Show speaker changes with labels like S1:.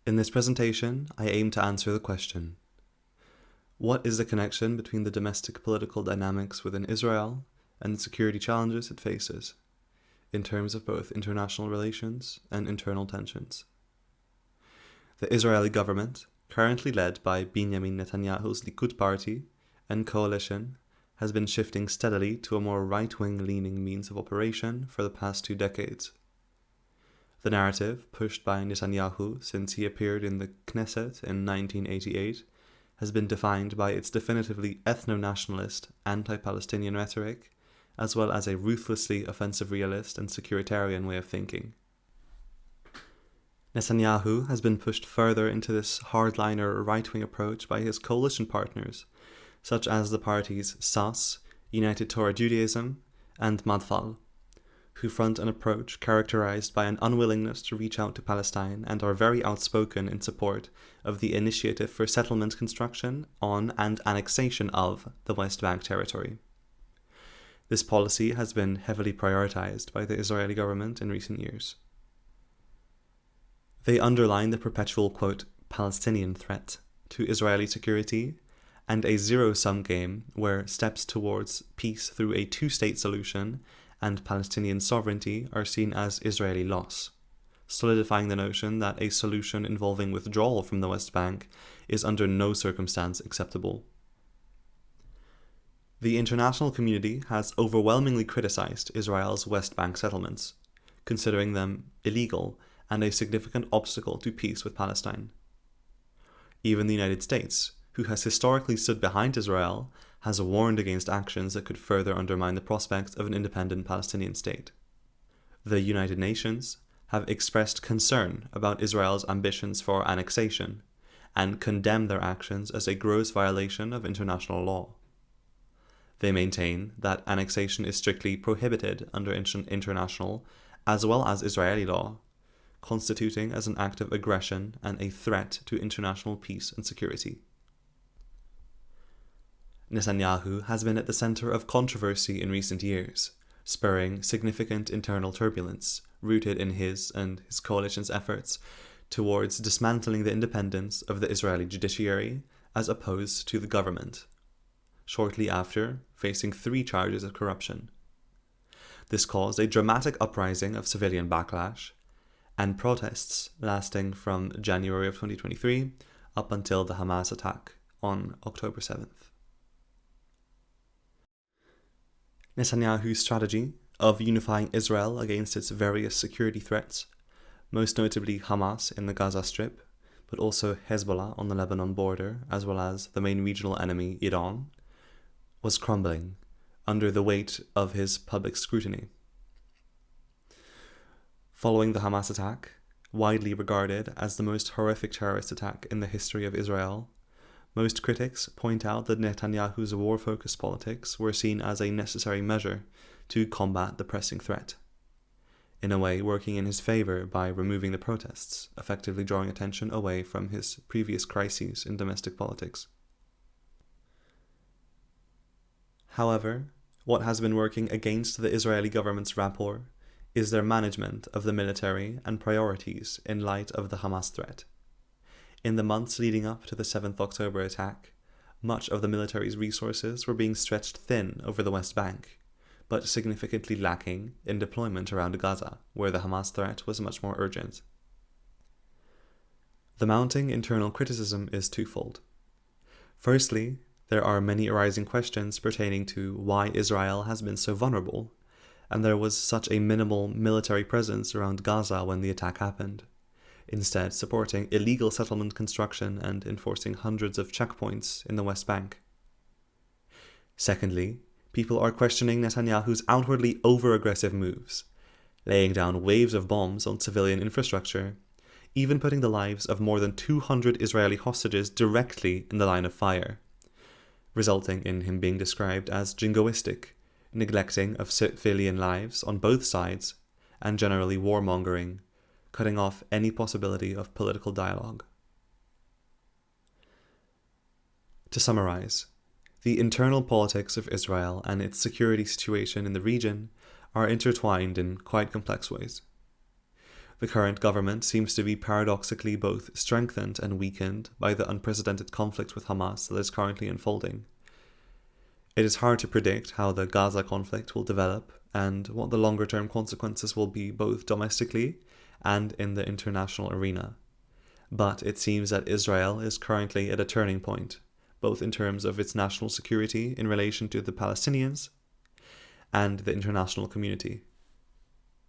S1: In this presentation, I aim to answer the question: what is the connection between the domestic political dynamics within Israel and the security challenges it faces, in terms of both international relations and internal tensions? The Israeli government, currently led by Benjamin Netanyahu's Likud party and coalition, has been shifting steadily to a more right-wing leaning means of operation for the past 2 decades. The narrative pushed by Netanyahu since he appeared in the Knesset in 1988 has been defined by its definitively ethno-nationalist, anti-Palestinian rhetoric, as well as a ruthlessly offensive realist and securitarian way of thinking. Netanyahu has been pushed further into this hardliner right-wing approach by his coalition partners, such as the parties SAS, United Torah Judaism, and Madfal, who front an approach characterized by an unwillingness to reach out to Palestine and are very outspoken in support of the initiative for settlement construction on and annexation of the West Bank territory. This policy has been heavily prioritized by the Israeli government in recent years. They underline the perpetual, quote, Palestinian threat to Israeli security and a zero-sum game where steps towards peace through a two-state solution and Palestinian sovereignty are seen as Israeli loss, solidifying the notion that a solution involving withdrawal from the West Bank is under no circumstance acceptable. The international community has overwhelmingly criticized Israel's West Bank settlements, considering them illegal and a significant obstacle to peace with Palestine. Even the United States, who has historically stood behind Israel, has warned against actions that could further undermine the prospects of an independent Palestinian state. The United Nations have expressed concern about Israel's ambitions for annexation and condemned their actions as a gross violation of international law. They maintain that annexation is strictly prohibited under international as well as Israeli law, constituting as an act of aggression and a threat to international peace and security. Netanyahu has been at the center of controversy in recent years, spurring significant internal turbulence rooted in his and his coalition's efforts towards dismantling the independence of the Israeli judiciary as opposed to the government, shortly after facing 3 charges of corruption. This caused a dramatic uprising of civilian backlash and protests lasting from January of 2023 up until the Hamas attack on October 7th. Netanyahu's strategy of unifying Israel against its various security threats, most notably Hamas in the Gaza Strip, but also Hezbollah on the Lebanon border, as well as the main regional enemy, Iran, was crumbling under the weight of his public scrutiny. Following the Hamas attack, widely regarded as the most horrific terrorist attack in the history of Israel, most critics point out that Netanyahu's war-focused politics were seen as a necessary measure to combat the pressing threat, in a way working in his favor by removing the protests, effectively drawing attention away from his previous crises in domestic politics. However, what has been working against the Israeli government's rapport is their management of the military and priorities in light of the Hamas threat. In the months leading up to the 7th October attack, much of the military's resources were being stretched thin over the West Bank, but significantly lacking in deployment around Gaza, where the Hamas threat was much more urgent. The mounting internal criticism is twofold. Firstly, there are many arising questions pertaining to why Israel has been so vulnerable, and there was such a minimal military presence around Gaza when the attack happened, instead supporting illegal settlement construction and enforcing hundreds of checkpoints in the West Bank. Secondly, people are questioning Netanyahu's outwardly over-aggressive moves, laying down waves of bombs on civilian infrastructure, even putting the lives of more than 200 Israeli hostages directly in the line of fire, resulting in him being described as jingoistic, neglecting of civilian lives on both sides, and generally warmongering, cutting off any possibility of political dialogue. To summarize, the internal politics of Israel and its security situation in the region are intertwined in quite complex ways. The current government seems to be paradoxically both strengthened and weakened by the unprecedented conflict with Hamas that is currently unfolding. It is hard to predict how the Gaza conflict will develop and what the longer-term consequences will be both domestically and in the international arena. But it seems that Israel is currently at a turning point, both in terms of its national security in relation to the Palestinians and the international community.